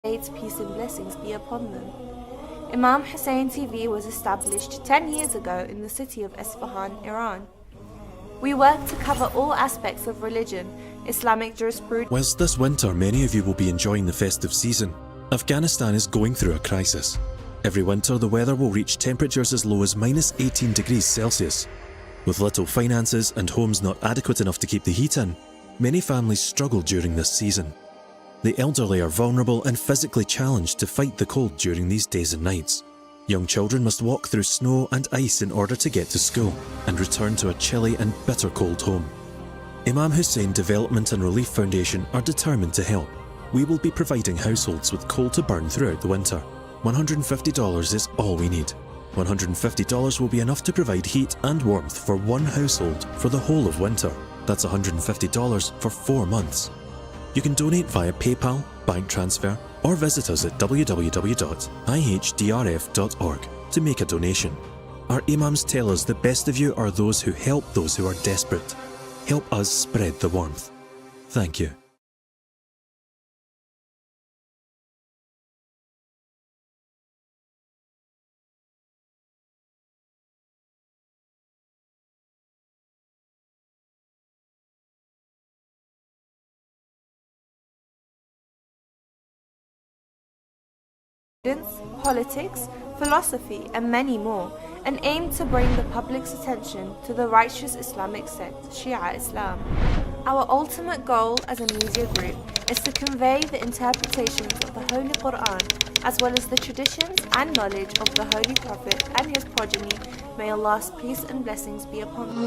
Peace and blessings be upon them. Imam Hussain TV was established 10 years ago in the city of Isfahan, Iran. We work to cover all aspects of religion, Islamic jurisprudence. Whilst this winter many of you will be enjoying the festive season, Afghanistan is going through a crisis. Every winter the weather will reach temperatures as low as -18 degrees Celsius. With little finances and homes not adequate enough to keep the heat in, many families struggle during this season. The elderly are vulnerable and physically challenged to fight the cold during these days and nights. Young children must walk through snow and ice in order to get to school and return to a chilly and bitter cold home. Imam Hussain Development and Relief Foundation are determined to help. We will be providing households with coal to burn throughout the winter. $150 is all we need. $150 will be enough to provide heat and warmth for one household for the whole of winter. That's $150 for 4 months. You can donate via PayPal, bank transfer, or visit us at www.ihdrf.org to make a donation. Our Imams tell us the best of you are those who help those who are desperate. Help us spread the warmth. Thank you. Politics, philosophy, and many more, and aim to bring the public's attention to the righteous Islamic sect, Shia Islam. Our ultimate goal as a media group is to convey the interpretations of the Holy Quran, as well as the traditions and knowledge of the Holy Prophet and his progeny. May Allah's peace and blessings be upon them.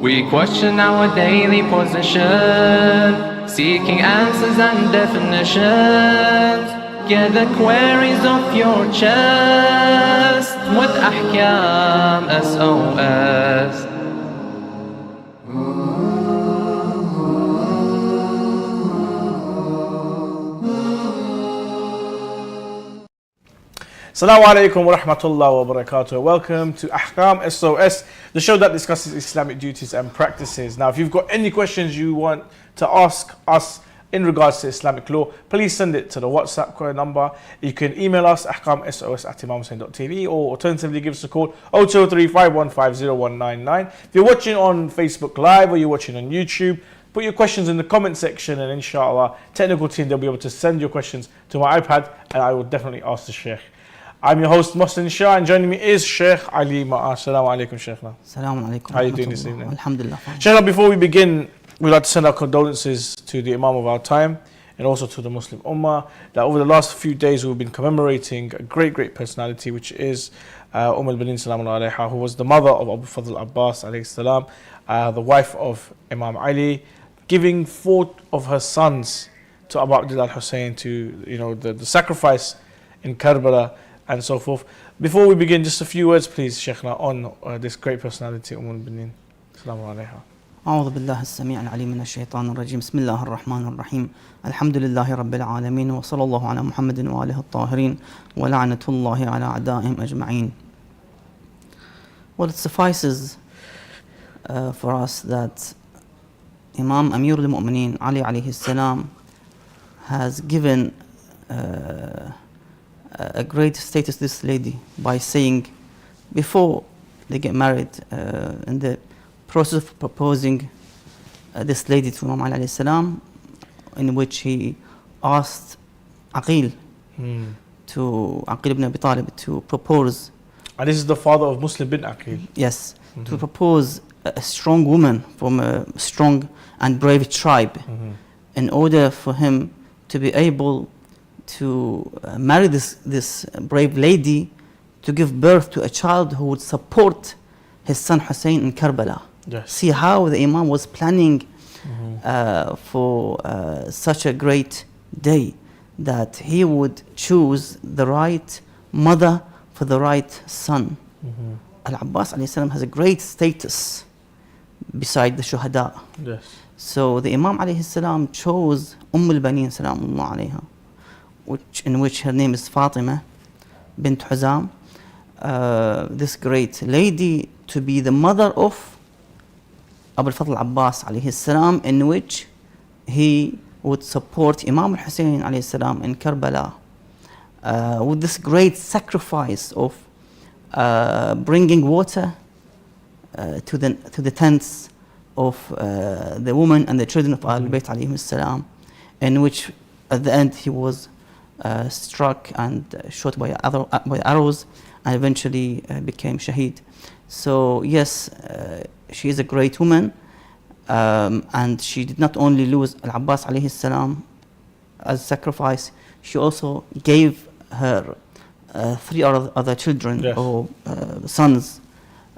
We question our daily position, seeking answers and definitions. Get the queries off your chest with Ahkam SOS. Assalamu alaikum wa rahmatullahi wa barakatuh. Welcome to Ahkam SOS, the show that discusses Islamic duties and practices. Now, if you've got any questions you want to ask us in regards to Islamic law, please send it to the WhatsApp number. You can email us ahkamsos@imamhussain.tv, or alternatively give us a call 0203 515 0199. If you're watching on Facebook Live or you're watching on YouTube, put your questions in the comment section, and inshallah, technical team, they'll be able to send your questions to my iPad, and I will definitely ask the Sheikh. I'm your host, Muslim Shia, and joining me is Sheikh Ali Ma'a. Assalamu alaikum, Sheikh. Assalamu alaikum. How are you doing this evening? Alhamdulillah. Sheikh, before we begin, we'd like to send our condolences to the Imam of our time and also to the Muslim Ummah, that over the last few days we've been commemorating a great personality, which is al-Banin Salamun alayha, who was the mother of Abu Fadl Abbas alayhi salam, the wife of Imam Ali, giving 4 of her sons to Abu Abdullah al-Hussein, to the sacrifice in Karbala and so forth. Before we begin, just a few words please, Sheikhna, on this great personality, al-Banin Salamun alayha. أعوذ بالله السميع العليم من الشيطان الرجيم بسم الله الرحمن الرحيم الحمد لله رب العالمين وصلى الله على محمد وآله الطاهرين ولعنة الله على أعدائهم أجمعين. Well, it suffices for us that Imam Amir al-Mu'mineen Ali alayhi salam has given a great status to this lady by saying, before they get married, in the process of proposing this lady to Imam Ali alayhi salam, in which he asked Aqil to Aqil ibn Abi Talib to propose. And this is the father of Muslim bin Aqil. Yes, to propose a strong woman from a strong and brave tribe, in order for him to be able to marry this brave lady, to give birth to a child who would support his son Hussein in Karbala. Yes. See how the Imam was planning for such a great day, that he would choose the right mother for the right son. Al-Abbas alayhi salam has a great status beside the shuhada. Yes. So the Imam alayhi salam chose al-Banin salamullah alayha, in which her name is Fatima bint Huzam, this great lady, to be the mother of Abu Fadl Abbas alayhi salam, in which he would support Imam Hussain alayhi salam in Karbala with this great sacrifice of bringing water to the tents of the women and the children of Ahlul Bayt alayhim salam, in which at the end he was struck and shot by arrows, and eventually became shaheed. So yes, she is a great woman, and she did not only lose Al-Abbas alayhi salam as sacrifice, she also gave her 3 other children, yes, or sons,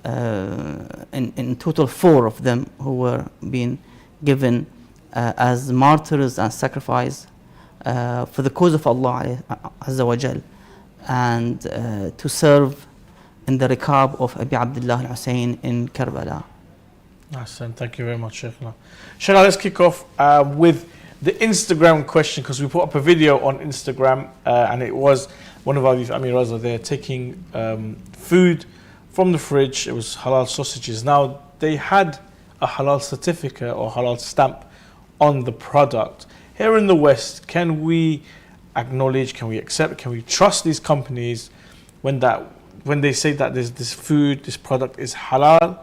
in total 4 of them, who were being given as martyrs and sacrifice for the cause of Allah Azza wa Jal, and to serve in the riqab of Abi Abdullah al-Hussein in Karbala. Awesome. Thank you very much, Sheikh. Sheikh, let's kick off with the Instagram question, because we put up a video on Instagram and it was one of our Amiras there taking food from the fridge. It was halal sausages. Now, they had a halal certificate or halal stamp on the product. Here in the West, can we acknowledge, can we accept, can we trust these companies when they say that this food, this product is halal?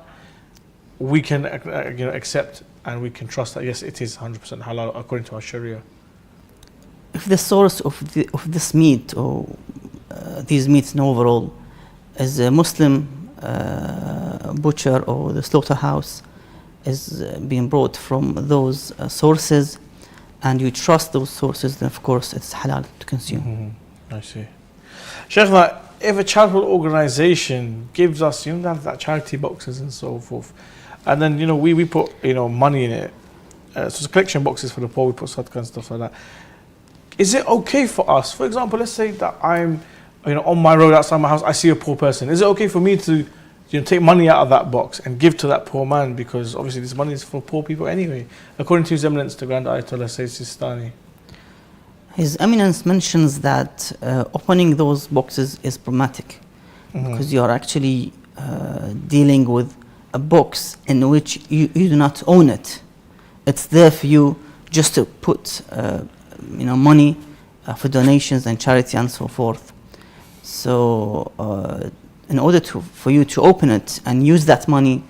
We can accept and we can trust that yes, it is 100% halal according to our Sharia. If the source of this meat or these meats in overall is a Muslim butcher or the slaughterhouse is being brought from those sources, and you trust those sources, then of course it's halal to consume. I see. Sheikh, if a charitable organization gives us, that charity boxes and so forth, and then we put money in it, so it's collection boxes for the poor, we put sadaqah and stuff like that. Is it okay for us? For example, let's say that I'm on my road outside my house, I see a poor person. Is it okay for me to take money out of that box and give to that poor man, because obviously this money is for poor people anyway, according to His Eminence the Grand Ayatollah Sayyid Sistani? His Eminence mentions that opening those boxes is problematic, because you are actually dealing with a box in which you do not own it. It's there for you just to put money for donations and charity and so forth. So in order for you to open it and use that money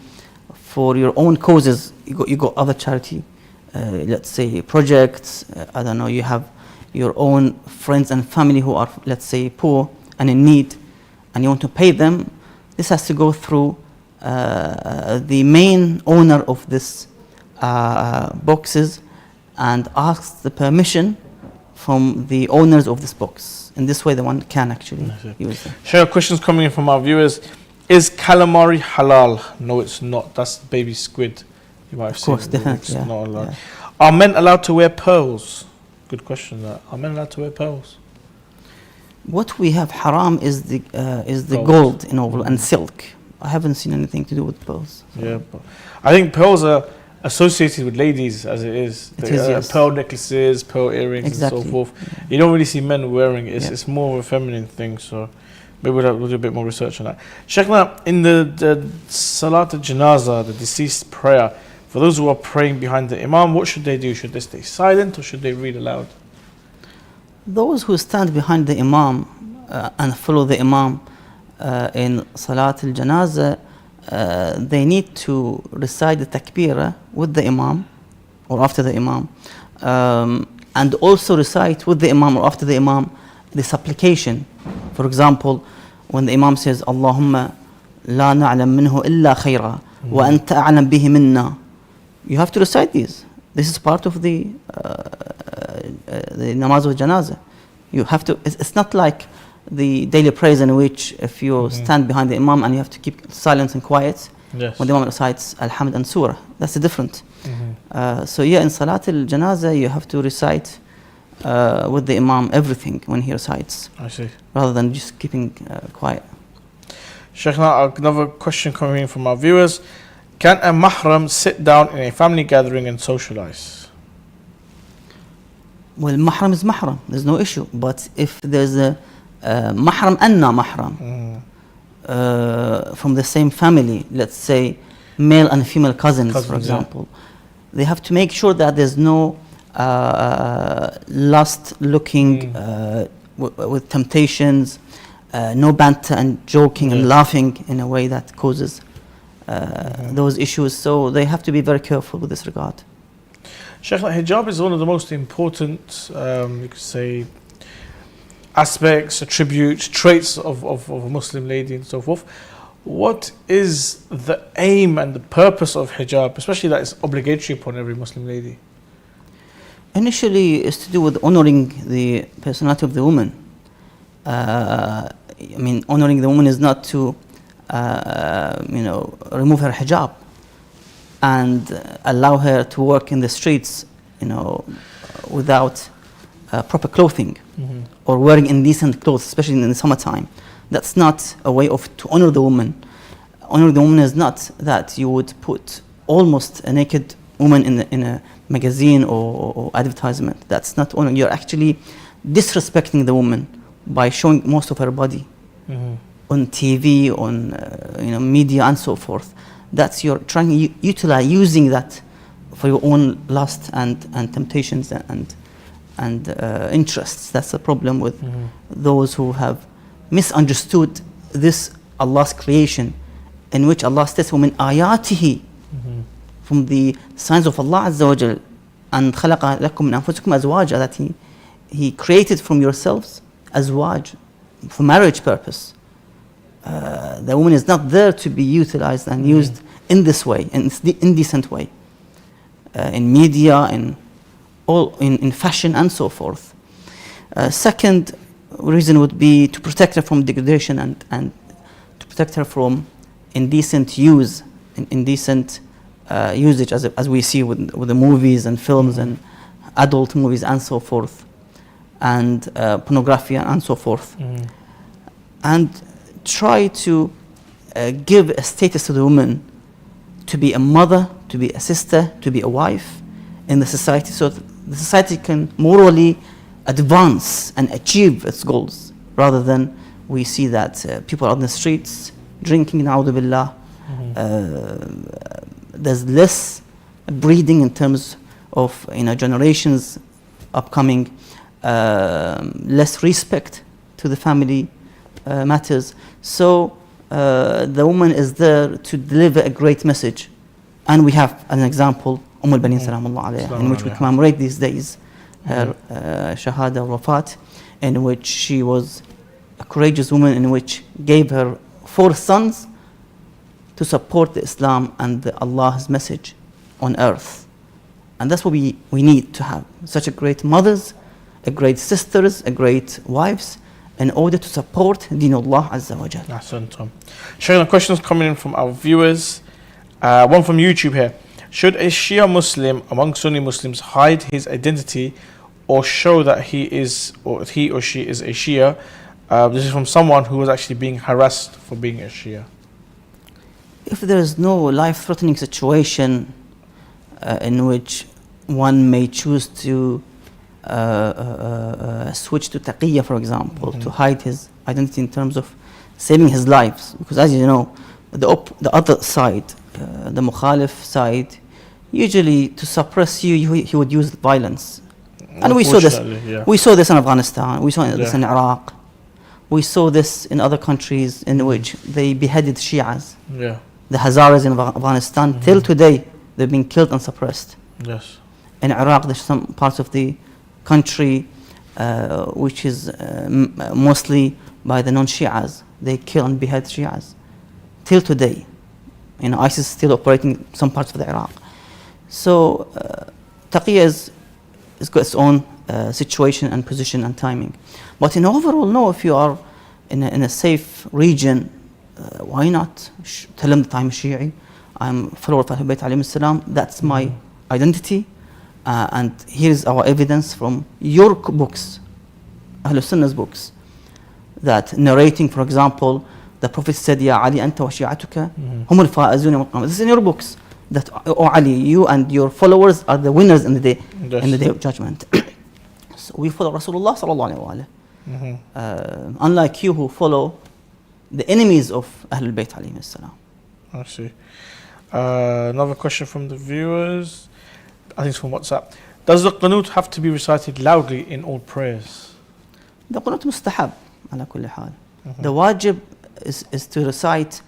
for your own causes, you got other charity, let's say projects, I don't know, you have your own friends and family who are, let's say, poor and in need, and you want to pay them. This has to go through the main owner of this boxes and asks the permission from the owners of this box. In this way, the one can actually use them. Share questions coming in from our viewers. Is calamari halal? No, it's not. That's baby squid. You might have of course, seen definitely. It's not allowed. Yeah. Are men allowed to wear pearls? Good question. Are men allowed to wear pearls? What we have haram is the gold in oval and silk. I haven't seen anything to do with pearls. So. Yeah, but I think pearls are associated with ladies as it is. Yes. Pearl necklaces, pearl earrings, and so forth. You don't really see men wearing it. It's more of a feminine thing. So maybe we'll do a bit more research on that. Sheikh, in the Salat al-Janaza, the deceased prayer, for those who are praying behind the Imam, what should they do? Should they stay silent or should they read aloud? Those who stand behind the Imam and follow the Imam in Salat al-Janaza, they need to recite the takbirah with the Imam or after the Imam, and also recite with the Imam or after the Imam the supplication. For example, when the Imam says, Allahumma la na'lam minhu illa khayra wa anta a'lam bihi minna, you have to recite these. This is part of the namaz of janazah. You have to. It's not like the daily prayers in which if you stand behind the Imam and you have to keep silence and quiet when the Imam recites Alhamd and Surah. That's different. So in Salat al-Janaza you have to recite with the Imam everything when he recites. I see. Rather than just keeping quiet. Sheikh, another question coming in from our viewers. Can a mahram sit down in a family gathering and socialize? Well, mahram is mahram. There's no issue. But if there's a mahram and na mahram from the same family, let's say male and female cousins, for example, they have to make sure that there's no lust looking, with temptations, no banter and joking and laughing in a way that causes those issues. So they have to be very careful with this regard. Sheikh, hijab is one of the most important, you could say, aspects, attributes, traits of a Muslim lady and so forth. What is the aim and the purpose of hijab, especially that it's obligatory upon every Muslim lady? Initially, it's to do with honoring the personality of the woman. I mean, honoring the woman is not to, remove her hijab and allow her to work in the streets, without proper clothing or wearing indecent clothes, especially in the summertime. That's not a way to honor the woman. Honor the woman is not that you would put almost a naked woman in a magazine or advertisement. That's not honor. You're actually disrespecting the woman by showing most of her body on TV, on media and so forth. That's you're trying to using that for your own lust and temptations and interests. That's the problem with those who have misunderstood this Allah's creation, in which Allah states وَمِنْ آيَاتِهِ from the signs of Allah Azza wa Jal, and خَلَقَ لَكُم مِنْ أَنفُسِكُمْ أَزْوَاجًا, that He created from yourselves azwaj for marriage purpose. The woman is not there to be utilized and used in this way, in this indecent way, in media, in fashion and so forth. Second reason would be to protect her from degradation and to protect her from indecent use, indecent usage, as we see with the movies and films and adult movies and so forth, and pornography and so forth. And try to give a status to the woman to be a mother, to be a sister, to be a wife in the society, so the society can morally advance and achieve its goals, rather than we see that people are on the streets drinking, na'udhu billah. There's less breeding in terms of generations upcoming, less respect to the family matters. So the woman is there to deliver a great message, and we have an example, al-Banin Salamullah alayha, in which we commemorate these days her shahada wafat, in which she was a courageous woman, in which gave her 4 sons to support the Islam and Allah's message on earth. And that's what we need to have, such a great mothers, a great sisters, a great wives, in order to support Deen Allah Azza wa Jal. Ahsantum. Shaykh, questions coming in from our viewers. One from YouTube here. Should a Shia Muslim among Sunni Muslims hide his identity or show that he or she is a Shia? This is from someone who was actually being harassed for being a Shia. If there is no life-threatening situation in which one may choose to switch to taqiyya, for example, to hide his identity in terms of saving his life, because as you know, the other side, the mukhalif side, usually to suppress you, he would use violence. And we saw this. Yeah. We saw this in Afghanistan. We saw this in Iraq. We saw this in other countries in which they beheaded Shias. Yeah. The Hazaras in Afghanistan, till today, they've been killed and suppressed. Yes. In Iraq, there's some parts of the country which is mostly by the non-Shias. They kill and behead Shias till today. ISIS is still operating some parts of the Iraq. So taqiyya has got its own situation and position and timing. But in overall, no, if you are in a safe region, why not tell them that I'm Shi'i, I'm a follower of Ahlul Bayt alayhim salam, that's my identity, and here's our evidence from your books, Ahlul Sunnah's books, that narrating, for example, the Prophet said, Ya Ali, anta wa shi'atuka humul fa'azun yawm al-qiyamah. This is in your books, that, O Ali, you and your followers are the winners in the day, in the day of judgment. So we follow Rasulullah sallallahu alayhi wa unlike you who follow the enemies of Ahlul Bayt alayhim salam. I see. Another question from the viewers. I think it's from WhatsApp. Does the qanut have to be recited loudly in all prayers? The qunut mustahab على كل حال. The wajib is to recite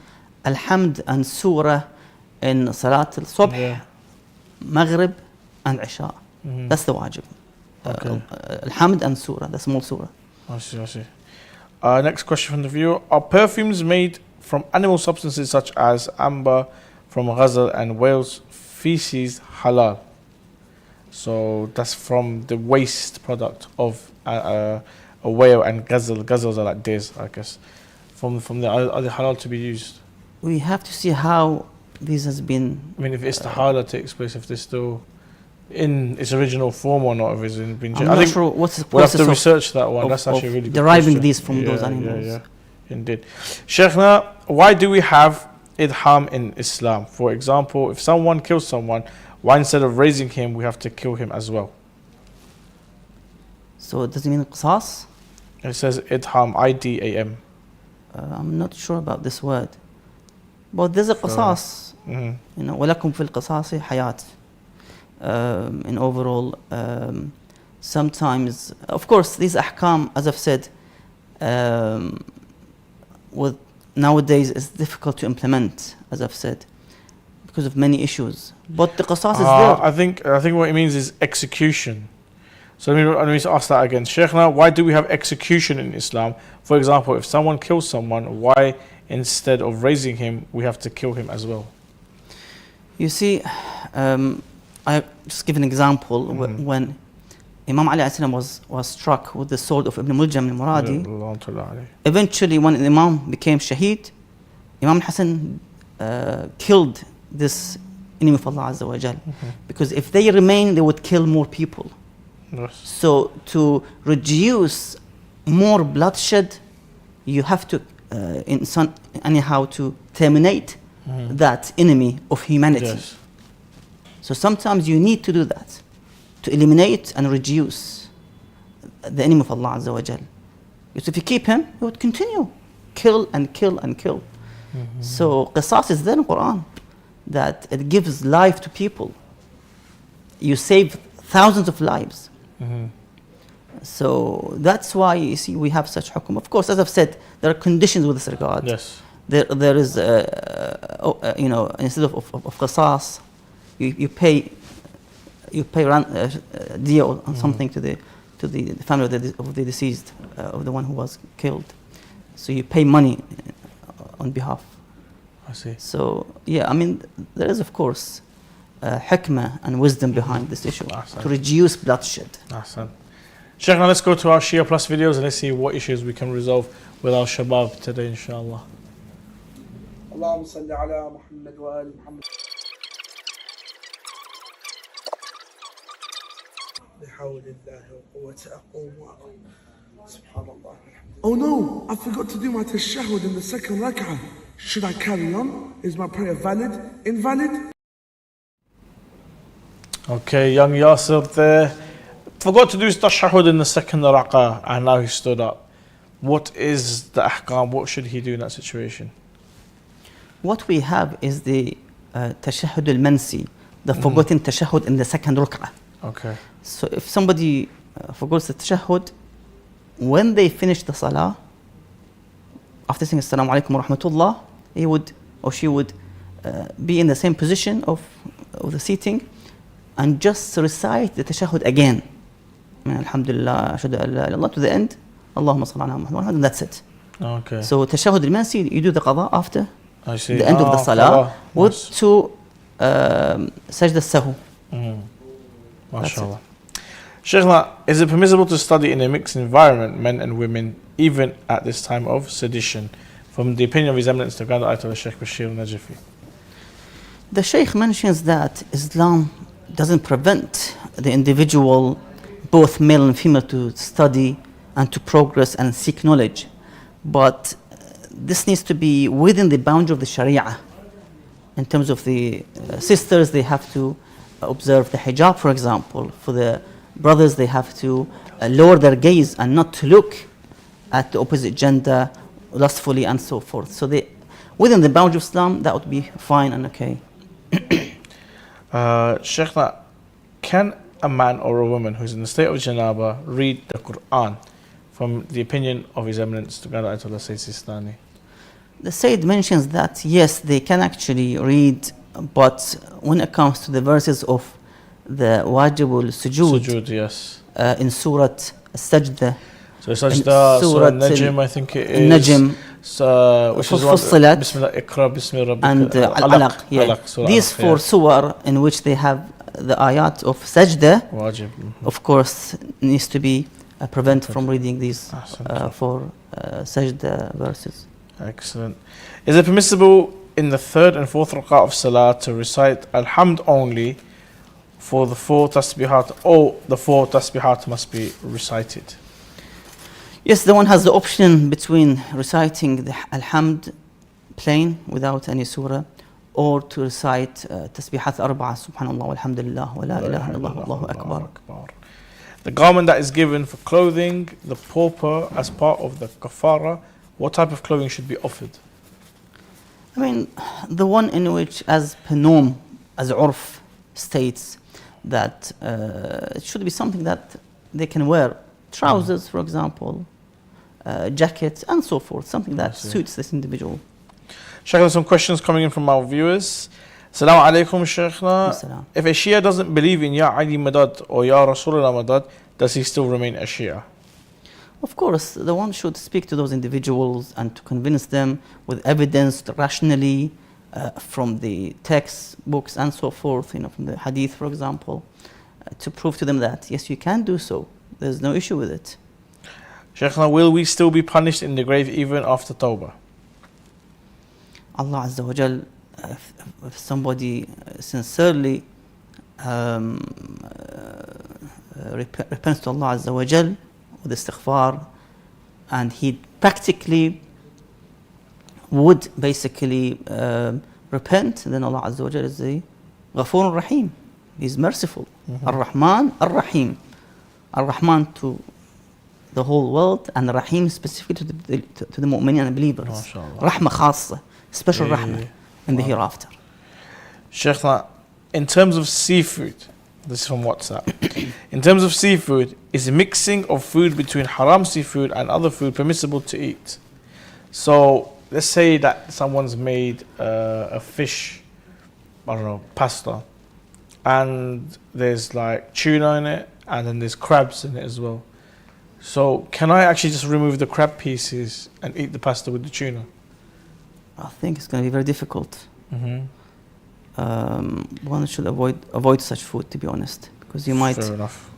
Alhamd and Surah in Salat al-Subh, Maghrib and Isha. That's the wajib. Alhamd and Surah, the small Surah. I see. Next question from the viewer. Are perfumes made from animal substances such as amber from ghazal and whale's feces halal? So that's from the waste product of a whale and ghazal. Ghazals are like deers, I guess. From the are they halal to be used? We have to see how this has been. I mean, if istihala takes place, if they're still in its original form or not, if it's been changed. I'm not sure what's the we'll have to process research that one. That's actually a really good deriving question. these from those animals. Yeah, indeed. Sheikhna, why do we have idham in Islam? For example, if someone kills someone, why instead of raising him, we have to kill him as well? So does it mean qisas? It says idham, I-D-A-M. I'm not sure about this word. But there's a qisas. You know, وَلَكُمْ فِي الْقِصَاصِ حَيَاةٌ. In overall, sometimes, of course, these ahkam, as I've said, with nowadays it's difficult to implement, as I've said, because of many issues. But the qisas is there. I think what it means is execution. So let me ask that again. Sheikhna, why do we have execution in Islam? For example, if someone kills someone, why instead of raising him, we have to kill him as well? You see, I just give an example. When Imam Ali was struck with the sword of Ibn Muljam al-Muradi, eventually when the Imam became Shaheed, Imam Hussein killed this enemy of Allah Azza wa Jal. Because if they remain, they would kill more people. Yes. So to reduce more bloodshed, you have to anyhow to terminate that enemy of humanity. Yes. So sometimes you need to do that, to eliminate and reduce the enemy of Allah Azza wa Jal. Because if you keep him, he would continue, kill and kill and kill. So qisas is there in Quran, that it gives life to people. You save thousands of lives. So that's why you see we have such hukum. Of course, as I've said, there are conditions with this regard. Yes. There is, you know, instead of qisas, you pay diya or something to the family of the deceased, of the one who was killed. So you pay money on behalf. I see. So yeah, I mean, there is of course hikmah and wisdom behind this issue to reduce bloodshed. Sheikh, now let's go to our Shia Plus videos and let's see what issues we can resolve with our shabab today, inshallah. اللهم صل على محمد وآل محمد. بحول الله وقوته أقوم وأقوم. سبحان الله. Oh no, I forgot to do my tashahhud in the second rak'ah. Should I carry on? Is my prayer valid? Invalid? Okay, young Yasir there. Forgot to do his tashahhud in the second rak'ah and now he stood up. What is the ahkam? What should he do in that situation? What we have is the tashahhud al-mansi, the forgotten tashahhud in the second rak'ah. Okay. So if somebody forgets the tashahhud, when they finish the salah, after saying assalamu alaikum wa rahmatullah, he would or she would be in the same position of the seating and just recite the tashahhud again. Alhamdulillah, ashhadu an la ilaha illallah to the end. Allahumma salli ala Muhammad, and that's it. Okay. So tashahhud al-mansi, you do the qada after I see. the end of the salah with two sajda sahu. MashaAllah. Sheikhna, is it permissible to study in a mixed environment, men and women, even at this time of sedition? From the opinion of His Eminence, the Grand Ayatollah Sheikh Bashir al-Najafi. The Sheikh mentions that Islam doesn't prevent the individual, both male and female, to study and to progress and seek knowledge. But this needs to be within the boundary of the Sharia. In terms of the sisters, they have to observe the hijab, for example. For the brothers, they have to lower their gaze and not to look at the opposite gender lustfully and so forth. So they, within the boundary of Islam, that would be fine and okay. Sheikhna, can a man or a woman who is in the state of janaba read the Quran? From the opinion of His Eminence, the Grand Ayatollah Sayyid Sistani. The Sayyid mentions that yes, they can actually read, but when it comes to the verses of the wajibul sujood, yes. In Surah Sajda, So Sajda, Surah Najm, I think it is. Najm, So, which is one, Fussilat, Bismillah, Iqra, Bismillah, and Al-Alaq. Yeah. Alaq, Surah These Alaq, four yeah. surah in which they have the ayat of Sajda, Wajib. of course, needs to be prevent from reading these Ahsan. four Sajda verses. Excellent. Is it permissible in the third and fourth rak'ah of Salah to recite Alhamd only for the 4 tasbihat, or the 4 tasbihat must be recited? Yes, the one has the option between reciting the Alhamd plain without any surah, or to recite Tasbihat Arba'a, Subhanallah, Alhamdulillah, wa la ilaha illallah, Allahu Akbar. The garment that is given for clothing the pauper as part of the kafara, what type of clothing should be offered? I mean, the one in which, as Penom, as Urf states, that it should be something that they can wear. Trousers, for example, jackets, and so forth. Something that suits this individual. Sheikh, there's some questions coming in from our viewers. Assalamu alaikum, Sheikhna. Assalam. If a Shia doesn't believe in Ya Ali Madad or Ya Rasulullah Madad, does he still remain a Shia? Of course, the one should speak to those individuals and to convince them with evidence rationally from the textbooks and so forth, from the hadith, for example, to prove to them that, yes, you can do so. There's no issue with it. Sheikhna, will we still be punished in the grave even after Tawbah? Allah Azza wa Jal, if somebody sincerely repents to Allah Azza wa Jal with istighfar, and he practically would basically repent, then Allah Azza wa Jal is the Ghafur Rahim. He's merciful. Ar-Rahman, Ar-Rahim. Ar-Rahman to the whole world, and Rahim specifically to the mu'mineen and believers. Rahma khassa, special rahmah in the hereafter. Sheikhna, in terms of seafood, this is from WhatsApp. In terms of seafood, is mixing of food between haram seafood and other food permissible to eat? So let's say that someone's made a fish, I don't know, pasta, and there's like tuna in it, and then there's crabs in it as well. So can I actually just remove the crab pieces and eat the pasta with the tuna? I think it's going to be very difficult. One should avoid such food, to be honest, because you might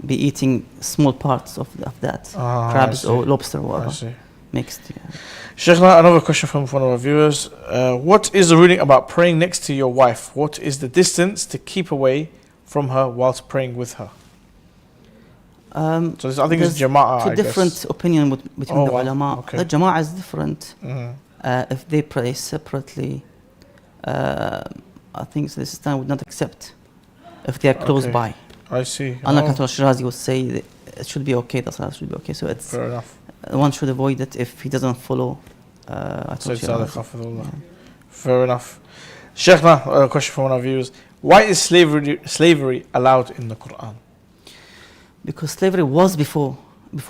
be eating small parts of that, crabs or lobster or whatever, mixed. Yeah. Sheikhna, another question from one of our viewers. What is the ruling about praying next to your wife? What is the distance to keep away from her whilst praying with her? So this, I think it's Jama'ah, two different opinions between the ulama. Okay. The Jama'ah is different. If they pray separately, I think the Islam would not accept if they are close by. I see. Unlike Shirazi would say that it should be okay, the salah should be okay. So it's fair enough. One should avoid it if he doesn't follow. Fair enough. Sheikhna, a question from one of our viewers. Why is slavery allowed in the Quran? Because slavery was before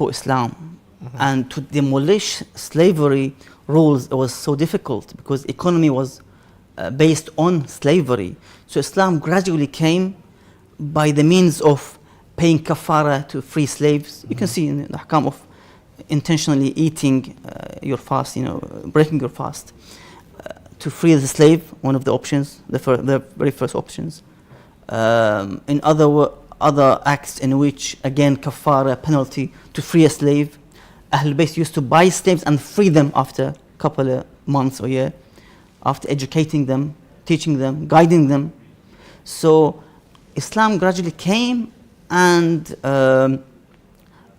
Islam, and to demolish slavery rules was so difficult because economy was based on slavery. So Islam gradually came by the means of paying kafara to free slaves. You can see in the Ahkam of intentionally eating your fast, breaking your fast, to free the slave, one of the options, the very first options. In other acts in which, again, kafara, penalty, to free a slave. Ahlul Bayt used to buy slaves and free them after a couple of months or year, after educating them, teaching them, guiding them. So Islam gradually came and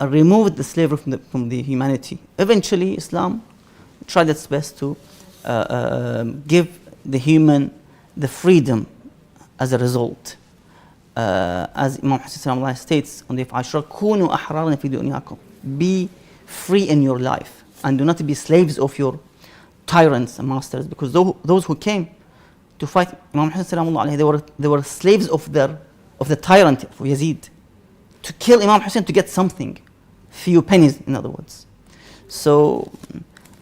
removed the slavery from the humanity. Eventually, Islam tried its best to give the human the freedom as a result. As Imam Hussain states on the Ashra, "Kunu ahraran fi dunyakum." Be free in your life and do not be slaves of your tyrants and masters, because those who came to fight Imam Hussain, they were slaves of the tyrant, of Yazid. to kill Imam Hussein to get something, few pennies in other words. So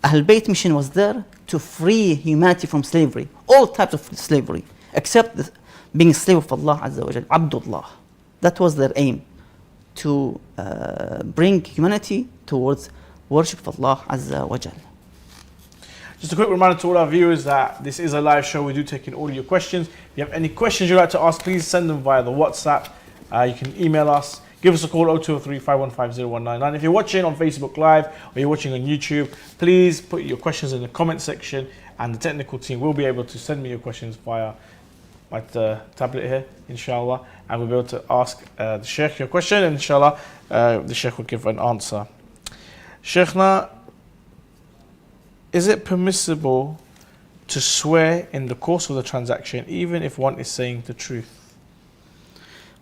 Ahl Bayt mission was there to free humanity from slavery, all types of slavery, except being slave of Allah Azza wa Jal, Abdullah. That was their aim, to bring humanity towards worship of Allah Azza wa Jal. Just a quick reminder to all our viewers that this is a live show. We do take in all your questions. If you have any questions you'd like to ask, please send them via the WhatsApp. You can email us. Give us a call, 0203-515-0199. If you're watching on Facebook Live or you're watching on YouTube, please put your questions in the comment section and the technical team will be able to send me your questions via my tablet here, inshallah. And we'll be able to ask the Sheikh your question and inshallah the Sheikh will give an answer. Sheikhna, is it permissible to swear in the course of the transaction even if one is saying the truth?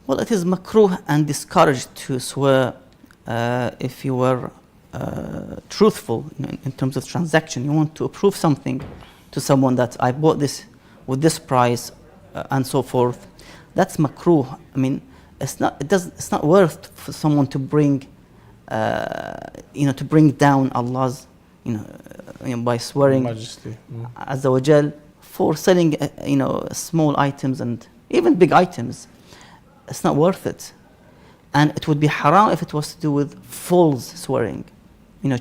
Well, it is makruh and discouraged to swear if you were truthful in terms of transaction. You want to approve something to someone that I bought this with this price and so forth. That's makruh. I mean, it's not worth for someone to bring to bring down Allah's by swearing Majesty. Azza wa Jal for selling small items and even big items. It's not worth it, and it would be haram if it was to do with false swearing,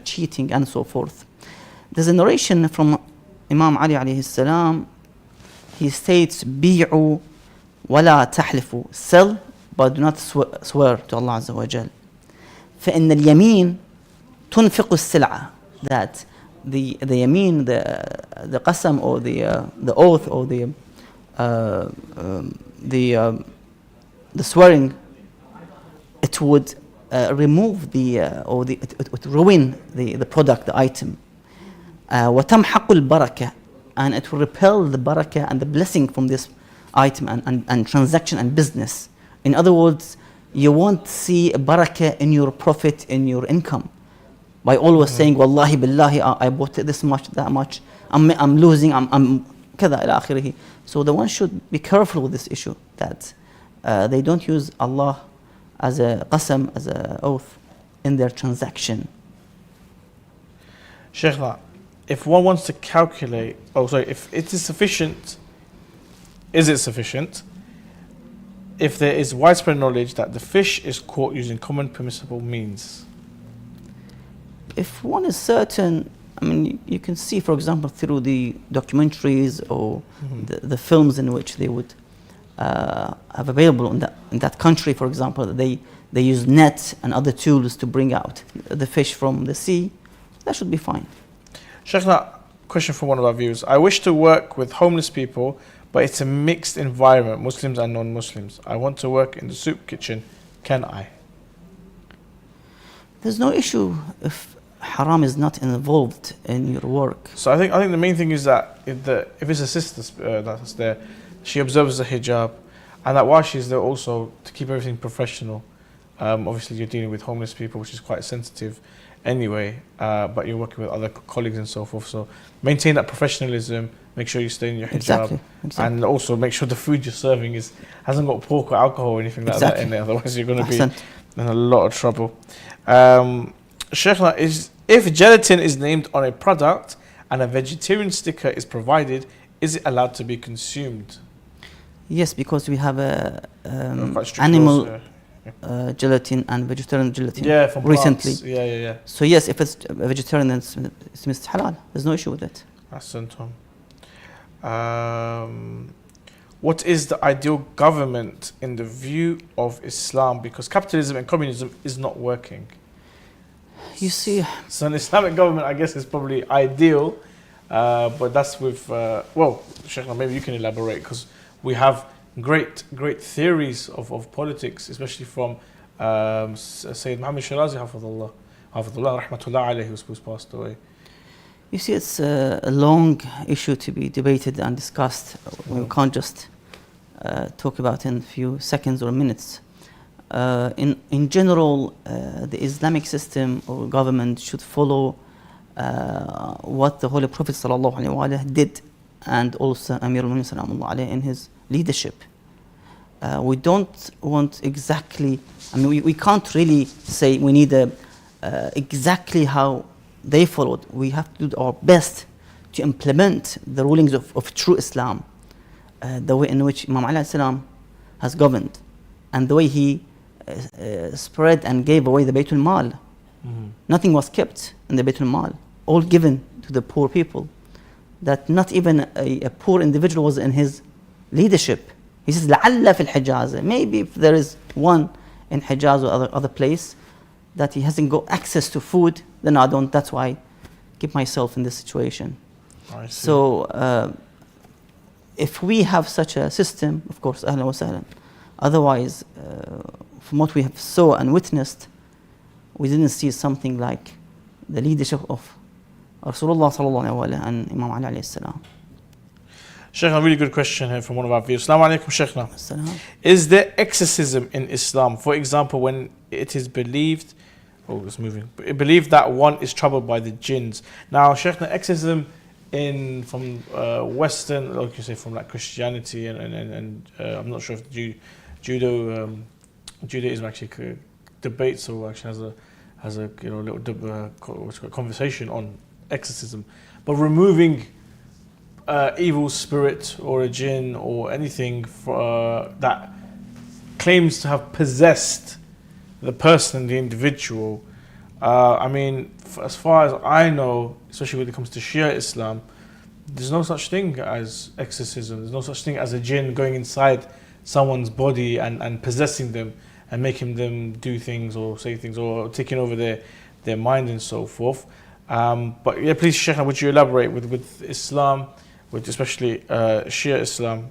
cheating and so forth. There's a narration from Imam Ali alayhi salam. He states, "Bi'u wala tahlifu," sell but do not swear to Allah Azza wa Jal. فإن اليمين تنفق السلعة. That the yameen, the qasam or the oath or the swearing, it would remove it would ruin the product, the item. وتمحق البركة, and it will repel the barakah and the blessing from this item and transaction and business. In other words, you won't see a barakah in your profit, in your income, by always saying wallahi billahi I bought it this much, that much, I'm losing, I'm كذا إلى آخره. So the one should be careful with this issue, that they don't use Allah as a qasam, as an oath in their transaction. Sheikhna, if one wants to calculate, if it is sufficient if there is widespread knowledge that the fish is caught using common permissible means? If one is certain, I mean, you can see, for example, through the documentaries or the films in which they would have available in that country, for example, they use nets and other tools to bring out the fish from the sea. That should be fine. Sheikhna, question from one of our viewers. I wish to work with homeless people, but it's a mixed environment, Muslims and non-Muslims. I want to work in the soup kitchen. Can I? There's no issue if haram is not involved in your work. So I think the main thing is that if it's a sister that's there, she observes the hijab, and that while she's there also to keep everything professional. Obviously you're dealing with homeless people, which is quite sensitive anyway, but you're working with other colleagues and so forth. So maintain that professionalism. Make sure you stay in your hijab, Exactly. and also make sure the food you're serving hasn't got pork or alcohol or anything like that in there. Otherwise you're going to be in a lot of trouble. Sheikhna, if gelatin is named on a product and a vegetarian sticker is provided, is it allowed to be consumed? Yes, because we have animal gelatin and vegetarian gelatin from recently. plants. Yeah. So yes, if it's a vegetarian, then it's halal. There's no issue with it. Ahsantum. What is the ideal government in the view of Islam? Because capitalism and communism is not working. You see, So an Islamic government, I guess, is probably ideal, but that's with, Sheikh, maybe you can elaborate, because we have great theories of politics, especially from Sayyid Muhammad Shirazi, Hafidullah, Rahmatullah alayhi, who's passed away. You see, it's a long issue to be debated and discussed. We can't just talk about in a few seconds or minutes. In general, the Islamic system or government should follow what the Holy Prophet ﷺ did, and also Amir al-Mu'minin in his leadership. We don't want exactly, I mean, we can't really say we need exactly how they followed. We have to do our best to implement the rulings of true Islam, the way in which Imam Ali salam has governed, and the way he spread and gave away the Baytul Mal. Nothing was kept in the Baytul Mal, all given to the poor people. That not even a poor individual was in his leadership. He says, لَعَلَّ فِي الْحِجَازِ. Maybe if there is one in Hijaz or other place that he hasn't got access to food, then I don't, that's why I keep myself in this situation. So if we have such a system, of course, ahlan wa sahlan. Otherwise, from what we have saw and witnessed, we didn't see something like the leadership of Rasulullah sallallahu alaihi wasallam and Imam Ali alayhi salam. Sheikh, a really good question here from one of our viewers. Assalamu alaikum, Sheikhna. Is there exorcism in Islam? For example, when it is believed, believed that one is troubled by the jinns. Now, Sheikhna, exorcism from Western, like you say, from like Christianity and I'm not sure if Judaism actually debates or actually has a little conversation on exorcism, but removing evil spirit or a jinn or anything that claims to have possessed the person, the individual. I mean, as far as I know, especially when it comes to Shia Islam, there's no such thing as exorcism. There's no such thing as a jinn going inside someone's body and possessing them and making them do things or say things or taking over their mind and so forth. But yeah, please, Sheikh, would you elaborate with Islam, with especially Shia Islam?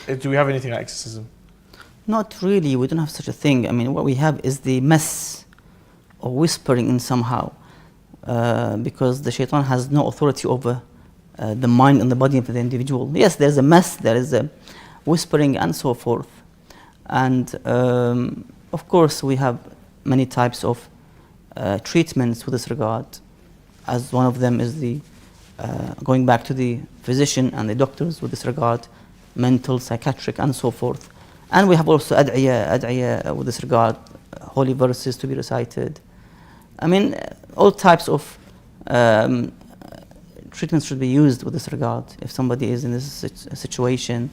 Do we have anything like exorcism? Not really. We don't have such a thing. I mean, what we have is the mess or whispering in somehow, because the shaitan has no authority over the mind and the body of the individual. Yes, there's a mess, there is a whispering and so forth. And of course, we have many types of treatments with this regard, as one of them is the going back to the physician and the doctors with this regard, mental, psychiatric, and so forth. And we have also ad'iyah with this regard, holy verses to be recited. I mean, all types of treatments should be used with this regard if somebody is in this situation.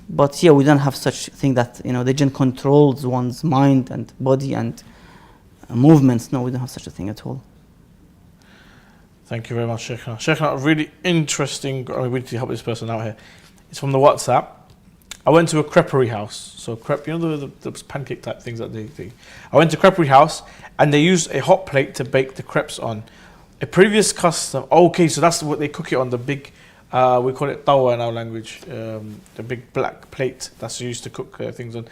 But yeah, we don't have such thing that the jinn controls one's mind and body and movements. No, we don't have such a thing at all. Thank you very much, Sheikh. Sheikh, a really interesting, we need to help this person out here. It's from the WhatsApp. I went to a creperie house. So crepe, the pancake type things that they do. I went to a creperie house and they used a hot plate to bake the crepes on. A previous customer, okay, so that's what they cook it on, the big, we call it tawa in our language, the big black plate that's used to cook things on.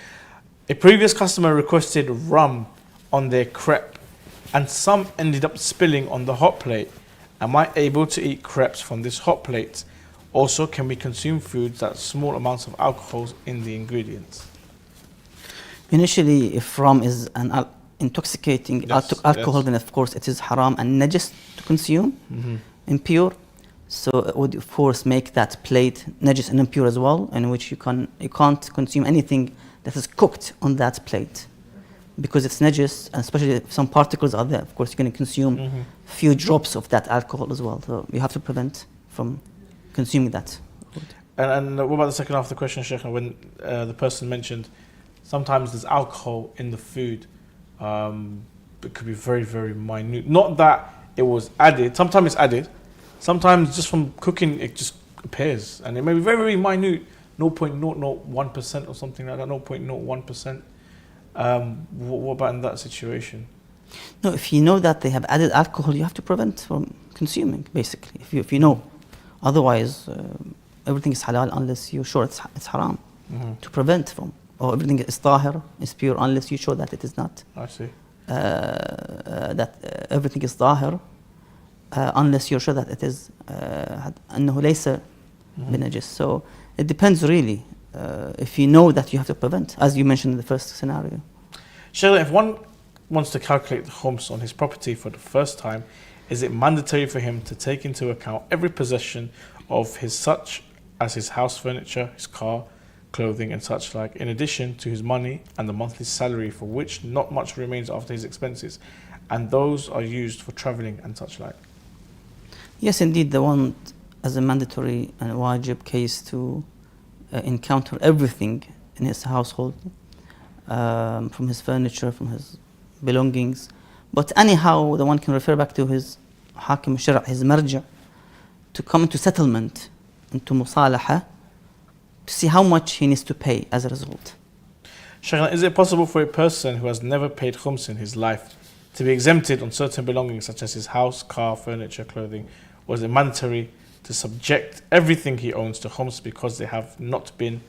A previous customer requested rum on their crepe and some ended up spilling on the hot plate. Am I able to eat crepes from this hot plate? Also, can we consume foods that small amounts of alcohol in the ingredients? Initially, if rum is an intoxicating alcohol, then of course it is haram and najis to consume, impure. So it would of course make that plate najis and impure as well, in which you can't consume anything that is cooked on that plate, because it's najis, and especially if some particles are there. Of course, you're going to consume few drops of that alcohol as well. So you have to prevent from consuming that. And what about the second half of the question, Sheikh? When the person mentioned sometimes there's alcohol in the food. It could be very, very minute. Not that it was added. Sometimes it's added. Sometimes just from cooking, it just appears. And it may be very, very minute, 0.001% or something like that, 0.01%. What about in that situation? No, if you know that they have added alcohol, you have to prevent from consuming, basically. If you know. Otherwise, everything is halal unless you're sure it's haram. To prevent from. Or everything is tahir, is pure, unless you show that it is not. I see. That everything is tahir, unless you're sure that it is أنه ليس بنجس. So it depends really. If you know that you have to prevent, as you mentioned in the first scenario. Sheikh, if one wants to calculate the khums on his property for the first time, is it mandatory for him to take into account every possession of his, such as his house furniture, his car, clothing and such like, in addition to his money and the monthly salary, for which not much remains after his expenses, and those are used for travelling and such like. Yes, indeed, the one as a mandatory and wajib case to encounter everything in his household, from his furniture, from his belongings. But anyhow, the one can refer back to his Hakim Shara, his marja, to come into settlement, into musalaha, to see how much he needs to pay as a result. Sheikh, is it possible for a person who has never paid khums in his life to be exempted on certain belongings such as his house, car, furniture, clothing, or is it mandatory to subject everything he owns to khums because they have not been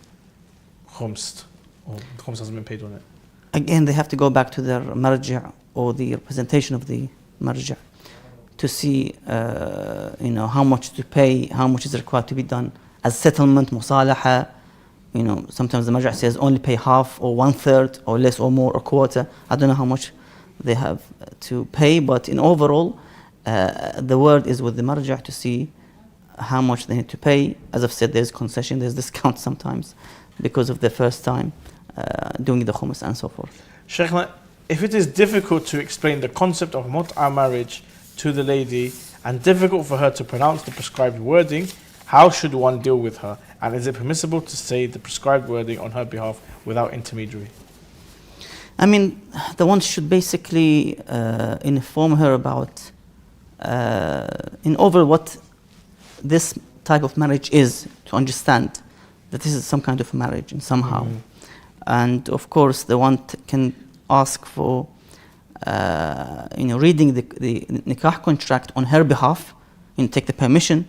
khumsed, or the khums hasn't been paid on it? Again, they have to go back to their marja or the representation of the marja to see how much to pay, how much is required to be done as settlement, musalaha. Sometimes the marja says only pay half or 1/3 or less or more, or quarter. I don't know how much they have to pay, but in overall, the word is with the marja to see how much they need to pay. As I've said, there's concession, there's discount sometimes because of the first time doing the khums and so forth. Sheikh, if it is difficult to explain the concept of mut'a marriage to the lady and difficult for her to pronounce the prescribed wording, how should one deal with her? And is it permissible to say the prescribed wording on her behalf without intermediary? I mean, the one should basically inform her about, in overall, what this type of marriage is, to understand that this is some kind of marriage and somehow. And of course, the one can ask for, reading the nikah contract on her behalf, take the permission,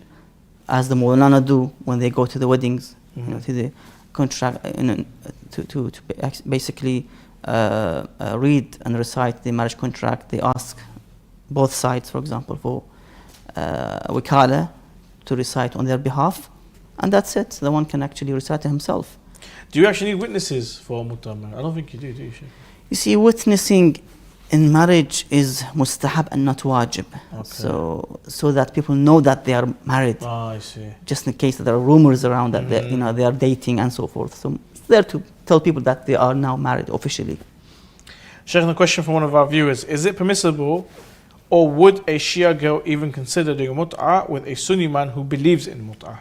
as the Mawlana do when they go to the weddings, to the contract, to basically read and recite the marriage contract. They ask both sides, for example, for wikala to recite on their behalf, and that's it. The one can actually recite it himself. Do you actually need witnesses for mut'a marriage? I don't think you do you, Sheikh? You see, witnessing in marriage is mustahab and not wajib. Okay. So that people know that they are married. I see. Just in case that there are rumors around that they are dating and so forth. So it's there to tell people that they are now married officially. Sheikh, a question from one of our viewers: is it permissible, or would a Shia girl even consider doing mut'a with a Sunni man who believes in mut'a?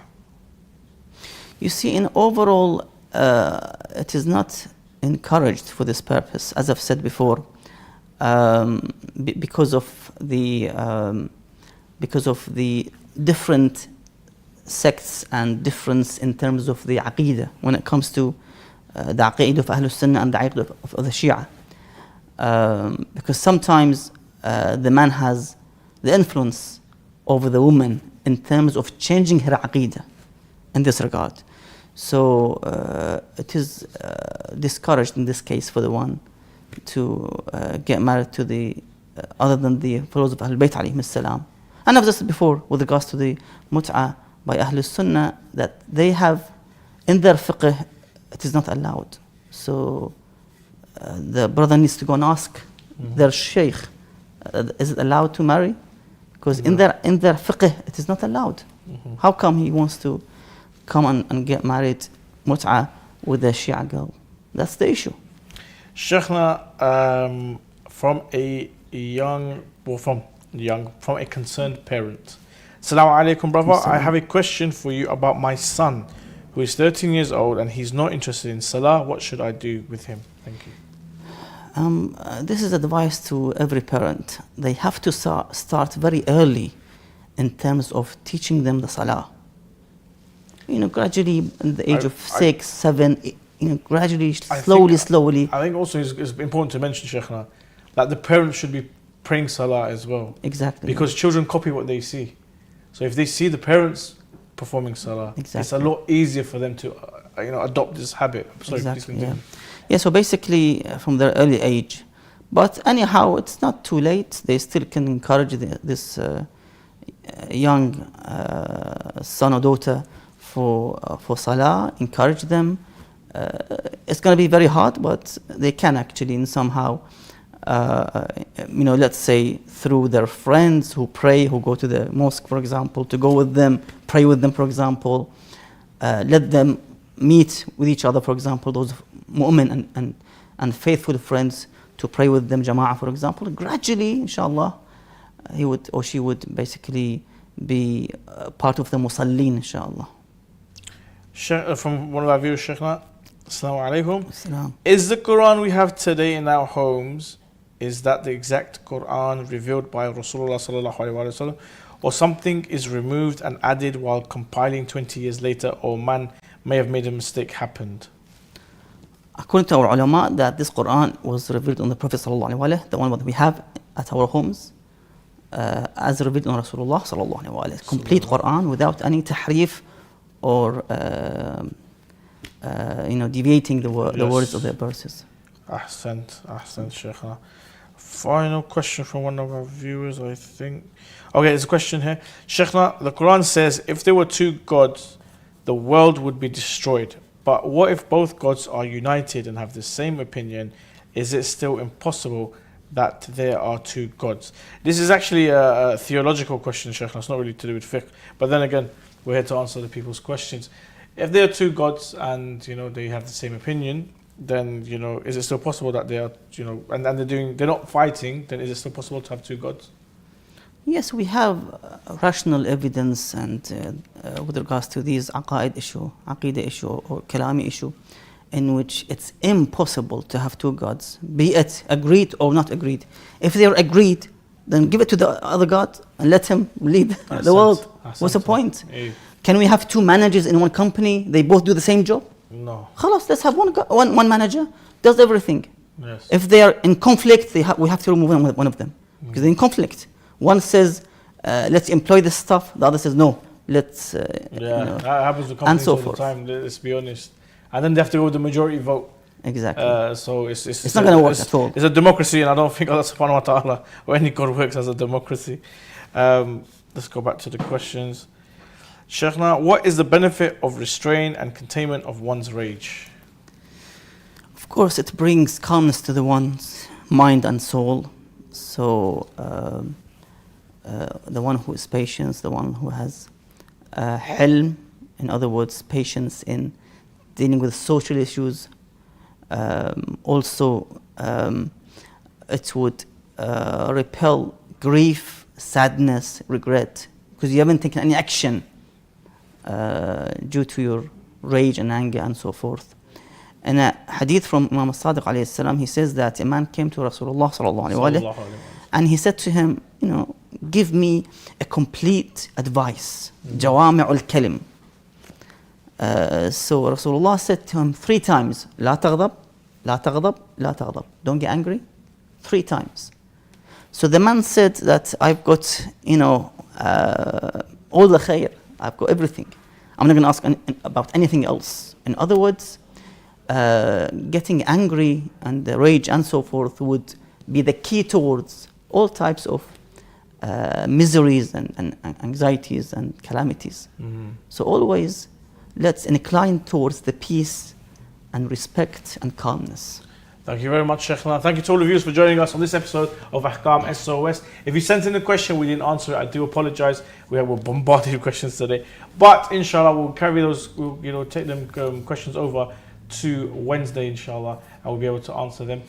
You see, in overall, it is not encouraged for this purpose, as I've said before. Because of the different sects and difference in terms of the aqidah when it comes to the aqidah of Ahlul Sunnah and the aqidah of the Shia. Because sometimes the man has the influence over the woman in terms of changing her aqidah in this regard. So it is discouraged in this case for the one to get married to the other than the followers of Ahlul Bayt alayhim salam. And I've said before with regards to the mut'a by Ahlul Sunnah that they have in their fiqh, it is not allowed. So the brother needs to go and ask their Sheikh, is it allowed to marry? Because in their fiqh, it is not allowed. How come he wants to come and get married mut'a with a Shia girl? That's the issue. Sheikhna, from a concerned parent. Assalamu alaikum, brother. I have a question for you about my son who is 13 years old and he's not interested in salah. What should I do with him? Thank you. This is advice to every parent. They have to start very early in terms of teaching them the salah. Gradually, in the age of 6, 7, gradually, slowly. I think also it's important to mention, Sheikhna, that the parents should be praying salah as well. Exactly. Because children copy what they see. So if they see the parents performing salah, it's a lot easier for them to adopt this habit. Sorry, please continue. Yeah, so basically from their early age. But anyhow, it's not too late. They still can encourage this young son or daughter for salah, encourage them. It's going to be very hard, but they can actually somehow, let's say through their friends who pray, who go to the mosque, for example, to go with them, pray with them, for example, let them meet with each other, for example, those mu'min and faithful friends, to pray with them, jama'ah, for example, gradually, inshallah, he would or she would basically be part of the musallin, inshallah. From one of our viewers, Sheikhna, Assalamu alaikum. Assalam. Is the Quran we have today in our homes, is that the exact Quran revealed by Rasulullah sallallahu alaihi wasallam, or something is removed and added while compiling 20 years later, or man may have made a mistake happened? According to our ulama, that this Quran was revealed on the Prophet sallallahu alaihi wasallam, the one that we have at our homes, as revealed on Rasulullah sallallahu alaihi wasallam. Complete Quran without any tahrif or deviating the words of the verses. Ahsant, Sheikhna. Final question from one of our viewers, I think. Okay, there's a question here. Sheikhna, the Quran says if there were two gods, the world would be destroyed. But what if both gods are united and have the same opinion? Is it still impossible that there are two gods? This is actually a theological question, Sheikh. It's not really to do with fiqh. But then again, we're here to answer the people's questions. If there are two gods and they have the same opinion, then is it still possible that they are and they're not fighting? Then is it still possible to have two gods? Yes, we have rational evidence, and with regards to these aqidah issue or kalami issue, in which it's impossible to have two gods, be it agreed or not agreed. If they are agreed, then give it to the other God and let him lead the world. What's the point? Can we have two managers in one company? They both do the same job? No. Khalas, let's have one manager does everything. Yes. If they are in conflict, we have to remove one of them because they're in conflict. One says, let's employ this stuff. The other says, no, let's. That happens to companies so all the forth. time. Let's be honest. And then they have to go with the majority vote. Exactly. So it's not going to work at all. It's a democracy, and I don't think Allah subhanahu wa ta'ala or any God works as a democracy. Let's go back to the questions. Sheikhna, what is the benefit of restrain and containment of one's rage? Of course, it brings calmness to the one's mind and soul. So the one who is patient, the one who has hilm, in other words, patience in dealing with social issues. Also, it would repel grief, sadness, regret, because you haven't taken any action due to your rage and anger and so forth. And a hadith from Imam Sadiq alayhi salam, he says that a man came to Rasulullah sallallahu alayhi wa and he said to him, give me a complete advice, jawami'ul kalim. So Rasulullah said to him 3 times, لا تغضب, لا تغضب, لا تغضب. Don't get angry. 3 times. So the man said that I've got, all the khair. I've got everything. I'm not going to ask about anything else. In other words, getting angry and the rage and so forth would be the key towards all types of miseries and anxieties and calamities. So always let's incline towards the peace and respect and calmness. Thank you very much, Sheikhna. Thank you to all of you for joining us on this episode of Ahkam SOS. If you sent in a question, we didn't answer it, I do apologize. We were bombarded with questions today. But inshallah, we'll carry those, take them questions over to Wednesday, inshallah, and we'll be able to answer them.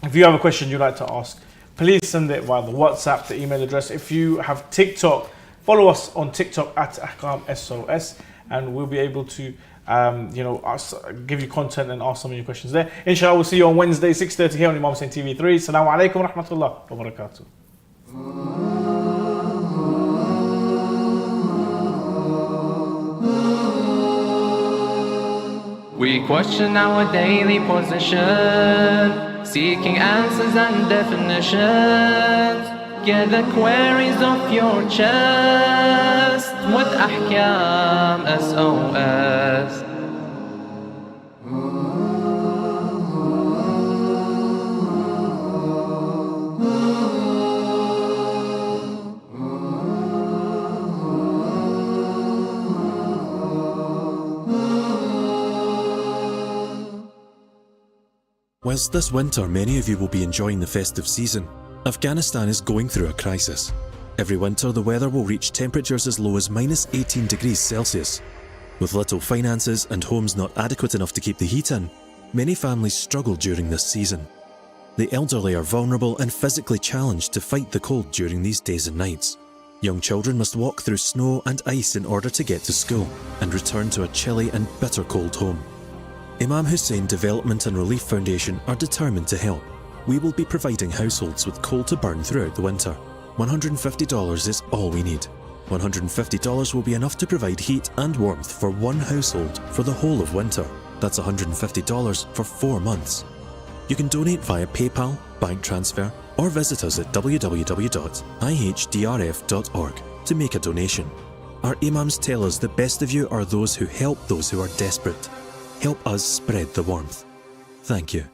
If you have a question you'd like to ask, please send it via the WhatsApp, the email address. If you have TikTok, follow us on TikTok at Ahkam SOS, and we'll be able to give you content and ask some of your questions there. Inshallah, we'll see you on Wednesday, 6:30 here on Imam Hussain TV 3. Assalamu alaikum wa rahmatullah wa barakatuh. We question our daily position, seeking answers and definitions. Get the queries off your chest with Ahkam SOS. Whilst this winter many of you will be enjoying the festive season, Afghanistan is going through a crisis. Every winter the weather will reach temperatures as low as -18 degrees Celsius. With little finances and homes not adequate enough to keep the heat in, many families struggle during this season. The elderly are vulnerable and physically challenged to fight the cold during these days and nights. Young children must walk through snow and ice in order to get to school and return to a chilly and bitter cold home. Imam Hussain Development and Relief Foundation are determined to help. We will be providing households with coal to burn throughout the winter. $150 is all we need. $150 will be enough to provide heat and warmth for one household for the whole of winter. That's $150 for 4 months. You can donate via PayPal, bank transfer, or visit us at www.ihdrf.org to make a donation. Our Imams tell us the best of you are those who help those who are desperate. Help us spread the warmth. Thank you.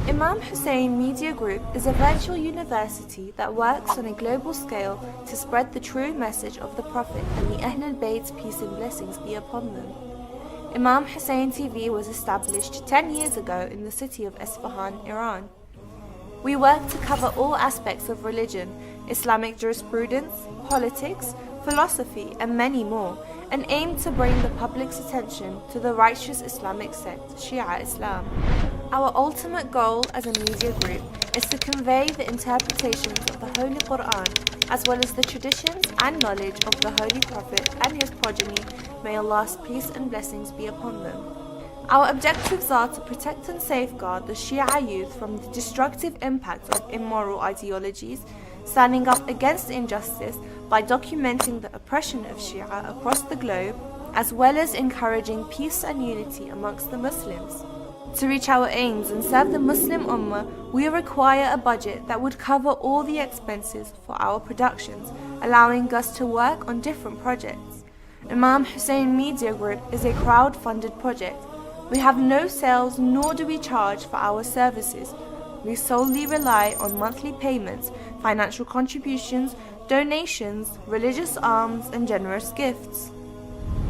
Imam Hussain Media Group is a virtual university that works on a global scale to spread the true message of the Prophet and the Ahlul Bayt's peace and blessings be upon them. Imam Hussain TV was established 10 years ago in the city of Isfahan, Iran. We work to cover all aspects of religion, Islamic jurisprudence, politics, philosophy, and many more, and aim to bring the public's attention to the righteous Islamic sect, Shia Islam. Our ultimate goal as a media group is to convey the interpretations of the Holy Quran as well as the traditions and knowledge of the Holy Prophet and his progeny, may Allah's peace and blessings be upon them. Our objectives are to protect and safeguard the Shia youth from the destructive impact of immoral ideologies, standing up against injustice by documenting the oppression of Shia across the globe, as well as encouraging peace and unity amongst the Muslims. To reach our aims and serve the Muslim Ummah, we require a budget that would cover all the expenses for our productions, allowing us to work on different projects. Imam Hussain Media Group is a crowd-funded project. We have no sales nor do we charge for our services. We solely rely on monthly payments, financial contributions, donations, religious alms, and generous gifts.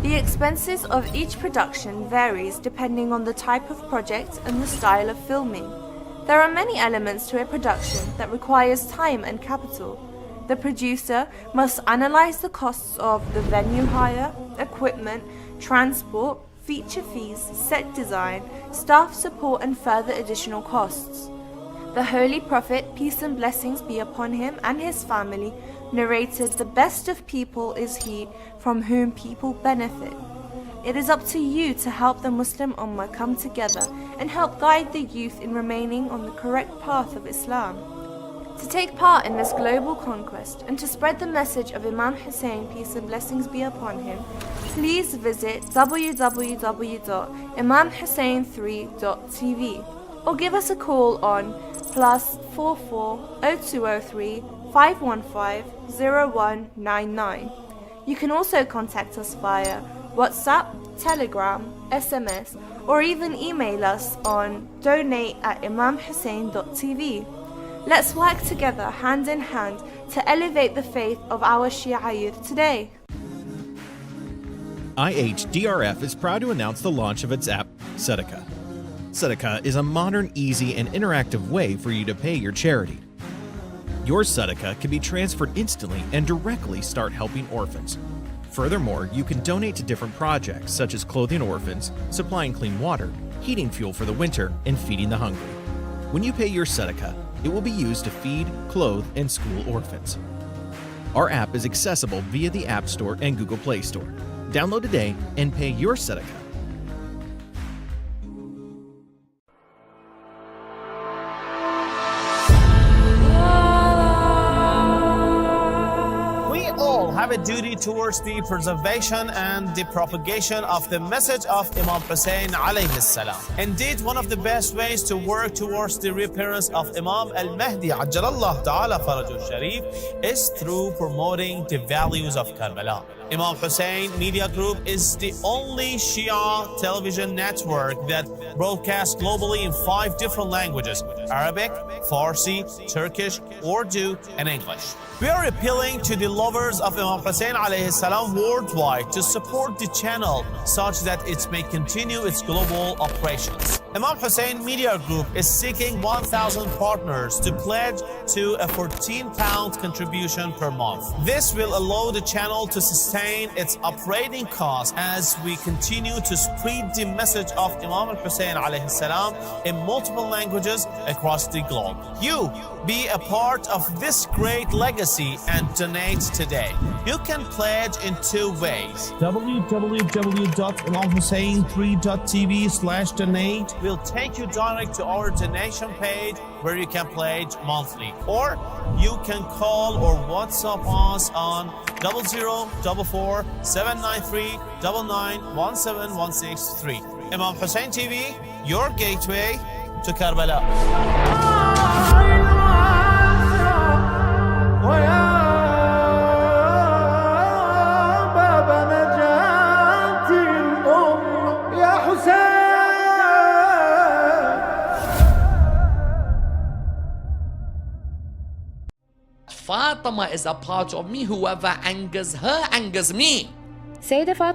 The expenses of each production varies depending on the type of project and the style of filming. There are many elements to a production that requires time and capital. The producer must analyze the costs of the venue hire, equipment, transport, feature fees, set design, staff support, and further additional costs. The Holy Prophet, peace and blessings be upon him and his family, narrated, "The best of people is he from whom people benefit." It is up to you to help the Muslim Ummah come together and help guide the youth in remaining on the correct path of Islam. To take part in this global conquest and to spread the message of Imam Hussain, peace and blessings be upon him, please visit www.imamhussain3.tv or give us a call on +44 0203 515 0199. You can also contact us via WhatsApp, Telegram, SMS, or even email us on donate@imamhussain.tv. Let's work together hand in hand to elevate the faith of our Shia youth today. IHDRF is proud to announce the launch of its app, Sadaqah. Sadaqah is a modern, easy, and interactive way for you to pay your charity. Your Sadaqah can be transferred instantly and directly start helping orphans. Furthermore, you can donate to different projects such as clothing orphans, supplying clean water, heating fuel for the winter, and feeding the hungry. When you pay your Sadaqah, it will be used to feed, clothe, and school orphans. Our app is accessible via the App Store and Google Play Store. Download today and pay your Sadaqah. Have a duty towards the preservation and the propagation of the message of Imam Hussain alayhi salam. Indeed, one of the best ways to work towards the reappearance of Imam al-Mahdi ajjalallahu ta'ala farajul sharif is through promoting the values of Karbala. Imam Hussain Media Group is the only Shia television network that broadcasts globally in 5 different languages. Arabic, Farsi, Turkish, Urdu, and English. We are appealing to the lovers of Imam Hussain alayhi salam worldwide to support the channel such that it may continue its global operations. Imam Hussain Media Group is seeking 1,000 partners to pledge to a £14 contribution per month. This will allow the channel to sustain its operating costs as we continue to spread the message of Imam Hussain alayhi salam in multiple languages across the globe. You be a part of this great legacy and donate today. You can pledge in two ways. www.imamhussain3.tv/donate will take you direct to our donation page where you can pledge monthly. Or you can call or WhatsApp us on 0044 793 9917 Imam Hussain TV, your gateway to Karbala. Fatima is a part of me. Whoever angers her angers me. Sayyida Fatima